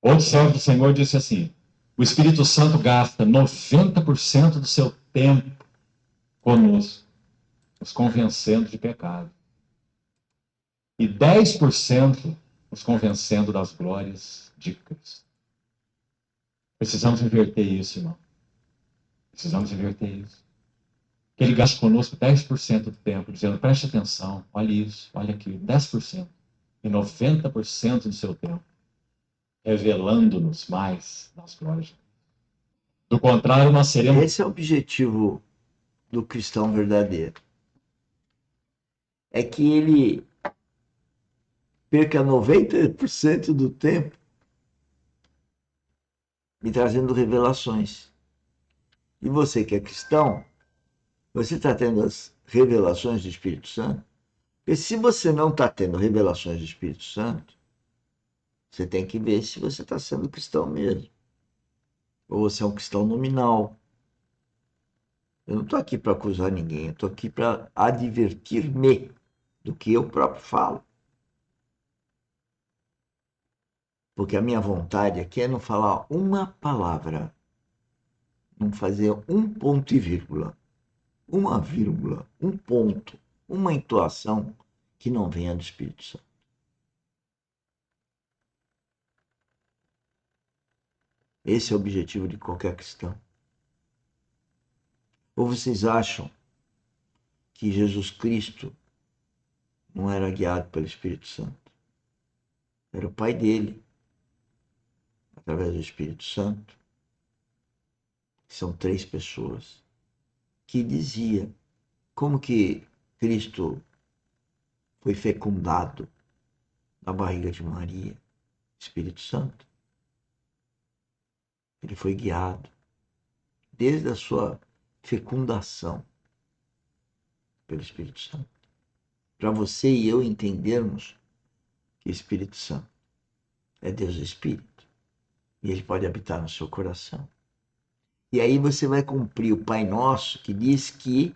Outro servo do Senhor disse assim: o Espírito Santo gasta 90% do seu tempo conosco, nos convencendo de pecado, e 10% nos convencendo das glórias de Cristo. Precisamos inverter isso, irmão. Precisamos inverter isso. Que ele gaste conosco 10% do tempo, dizendo: preste atenção, olha isso, olha aquilo, 10%. E 90% do seu tempo, revelando-nos mais das glórias de Deus. Do contrário, nós seremos. Esse é o objetivo do cristão verdadeiro. É que ele perca 90% do tempo me trazendo revelações. E você que é cristão, você está tendo as revelações do Espírito Santo? Porque se você não está tendo revelações do Espírito Santo, você tem que ver se você está sendo cristão mesmo. Ou você é um cristão nominal. Eu não estou aqui para acusar ninguém, eu estou aqui para advertir-me do que eu próprio falo. Porque a minha vontade aqui é não falar uma palavra, não fazer um ponto e vírgula, uma vírgula, um ponto, uma entoação que não venha do Espírito Santo. Esse é o objetivo de qualquer cristão. Ou vocês acham que Jesus Cristo não era guiado pelo Espírito Santo? Era o Pai dele, através do Espírito Santo. São 3 pessoas que dizia como que Cristo foi fecundado na barriga de Maria, Espírito Santo. Ele foi guiado desde a sua fecundação pelo Espírito Santo. Para você e eu entendermos que o Espírito Santo é Deus Espírito e ele pode habitar no seu coração. E aí você vai cumprir o Pai Nosso, que diz que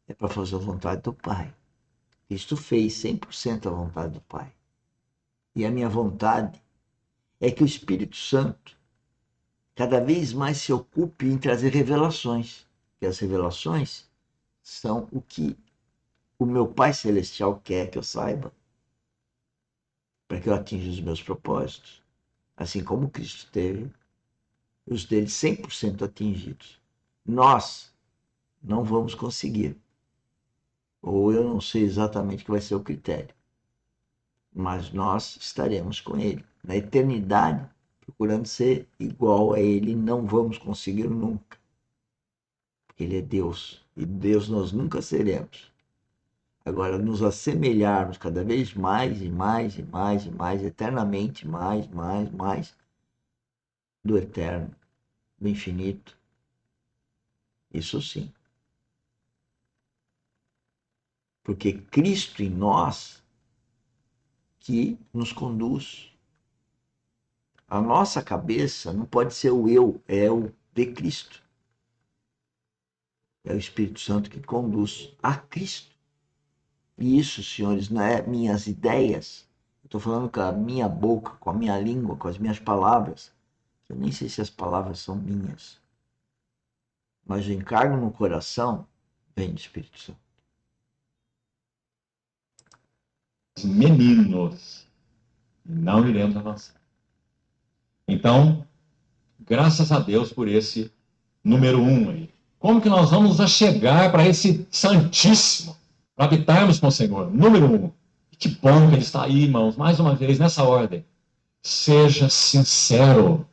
é para fazer a vontade do Pai. Cristo fez 100% a vontade do Pai. E a minha vontade é que o Espírito Santo cada vez mais se ocupe em trazer revelações. E as revelações são o que o meu Pai Celestial quer que eu saiba, para que eu atinja os meus propósitos. Assim como Cristo teve os dele 100% atingidos. Nós não vamos conseguir. Ou eu não sei exatamente o que vai ser o critério. Mas nós estaremos com ele. Na eternidade, procurando ser igual a ele, não vamos conseguir nunca. Porque ele é Deus. E Deus nós nunca seremos. Agora, nos assemelharmos cada vez mais e mais e mais e mais, eternamente mais do eterno, do infinito. Isso sim. Porque Cristo em nós que nos conduz. A nossa cabeça não pode ser o eu, é o de Cristo. É o Espírito Santo que conduz a Cristo. E isso, senhores, não é minhas ideias. Eu estou falando com a minha boca, com a minha língua, com as minhas palavras. Eu nem sei se as palavras são minhas. Mas o encargo no coração vem do Espírito Santo. Meninos, não iremos avançar. Então, graças a Deus por esse número 1 aí. Como que nós vamos chegar para esse Santíssimo, para habitarmos com o Senhor? Número 1. Que bom que ele está aí, irmãos, mais uma vez, nessa ordem. Seja sincero.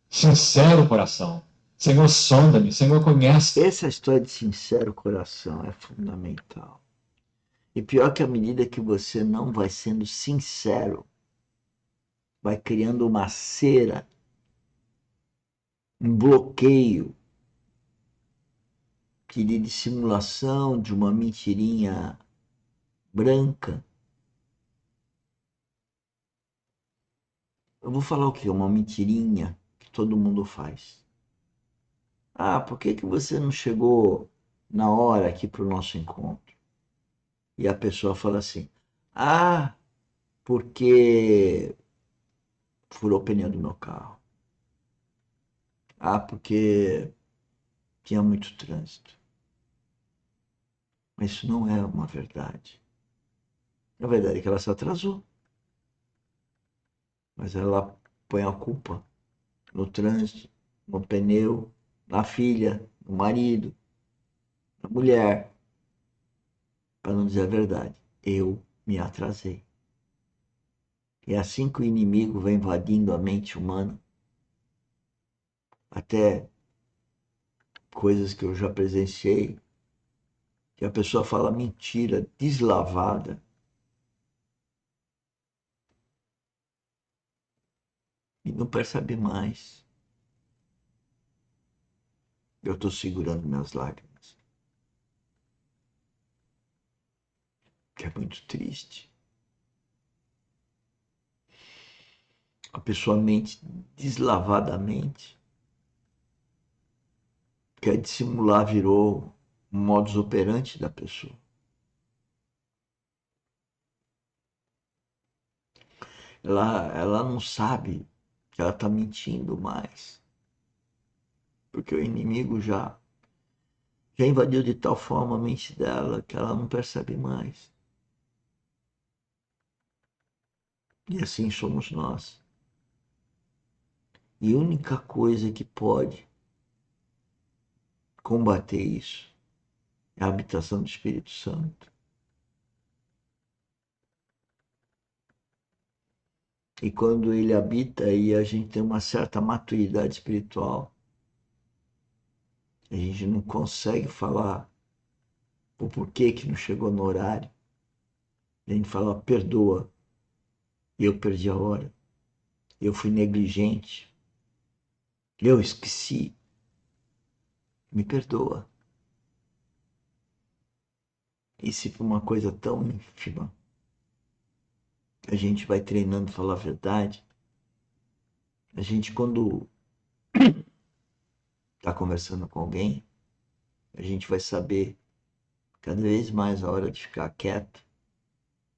Sincero coração. Senhor, sonda-me. Senhor, conhece. Essa história de sincero coração é fundamental. E pior que à medida que você não vai sendo sincero, vai criando uma cera, um bloqueio que de dissimulação de uma mentirinha branca. Eu vou falar o que? Uma mentirinha que todo mundo faz. Ah, por que você não chegou na hora aqui para o nosso encontro? E a pessoa fala assim, ah, porque furou o pneu do meu carro. Ah, porque tinha muito trânsito. Mas isso não é uma verdade. A verdade é que ela se atrasou. Mas ela põe a culpa no trânsito, no pneu, na filha, no marido, na mulher. Para não dizer a verdade, eu me atrasei. E é assim que o inimigo vai invadindo a mente humana, até coisas que eu já presenciei, que a pessoa fala mentira deslavada. E não percebe mais. Eu estou segurando minhas lágrimas. Que é muito triste. A pessoa mente deslavadamente. Quer dissimular, virou um modus operandi da pessoa. Ela não sabe que ela está mentindo mais. Porque o inimigo já invadiu de tal forma a mente dela que ela não percebe mais. E assim somos nós. E a única coisa que pode combater isso é a habitação do Espírito Santo. E quando ele habita aí, a gente tem uma certa maturidade espiritual. A gente não consegue falar o porquê que não chegou no horário. A gente fala, perdoa, eu perdi a hora, eu fui negligente, eu esqueci, me perdoa. E se for uma coisa tão ínfima, a gente vai treinando falar a verdade, a gente quando está conversando com alguém, a gente vai saber cada vez mais a hora de ficar quieto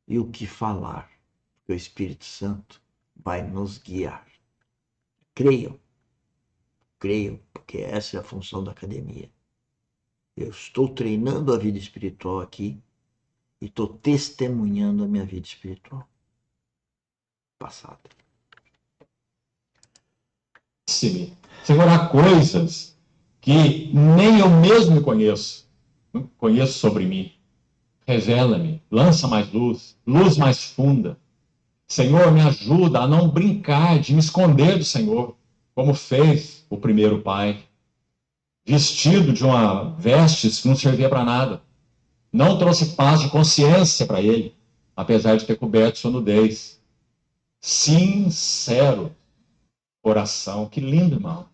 e o que falar, porque o Espírito Santo vai nos guiar. Creiam, porque essa é a função da academia. Eu estou treinando a vida espiritual aqui e estou testemunhando a minha vida espiritual passada. Senhor, há coisas que nem eu mesmo conheço sobre mim. Revela-me, lança mais luz, luz mais funda. Senhor, me ajuda a não brincar de me esconder do Senhor, como fez o primeiro pai, vestido de uma vestes que não servia para nada. Não trouxe paz de consciência para ele, apesar de ter coberto sua nudez. Sincero coração, que lindo, irmão.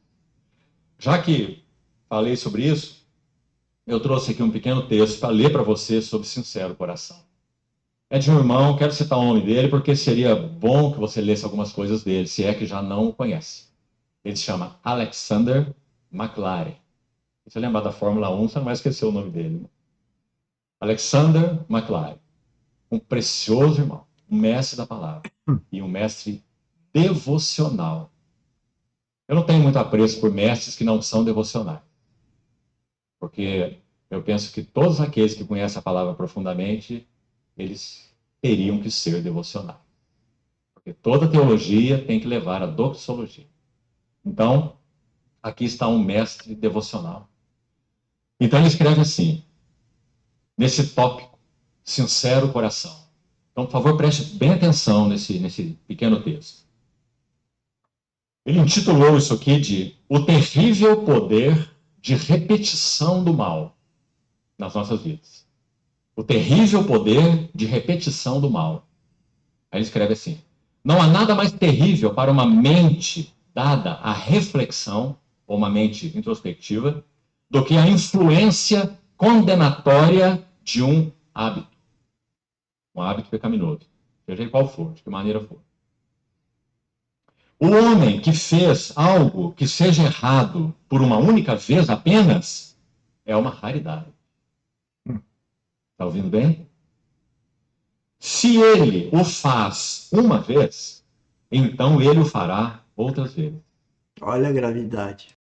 Já que falei sobre isso, eu trouxe aqui um pequeno texto para ler para você sobre sincero coração. É de um irmão, quero citar o nome dele, porque seria bom que você lesse algumas coisas dele, se é que já não o conhece. Ele se chama Alexander McLaren. Se você lembrar da Fórmula 1, você não vai esquecer o nome dele. Né? Alexander McLaren. Um precioso irmão, um mestre da palavra e um mestre devocional. Eu não tenho muito apreço por mestres que não são devocionais. Porque eu penso que todos aqueles que conhecem a palavra profundamente, eles teriam que ser devocionais. Porque toda teologia tem que levar à doxologia. Então, aqui está um mestre devocional. Então ele escreve assim, nesse tópico, sincero coração. Então, por favor, preste bem atenção nesse pequeno texto. Ele intitulou isso aqui de O Terrível Poder de Repetição do Mal nas nossas vidas. O terrível poder de repetição do mal. Aí ele escreve assim, não há nada mais terrível para uma mente dada à reflexão, ou uma mente introspectiva, do que a influência condenatória de um hábito pecaminoso, seja ele qual for, de que maneira for. O homem que fez algo que seja errado por uma única vez apenas, é uma raridade. Está ouvindo bem? Se ele o faz uma vez, então ele o fará outras vezes. Olha a gravidade.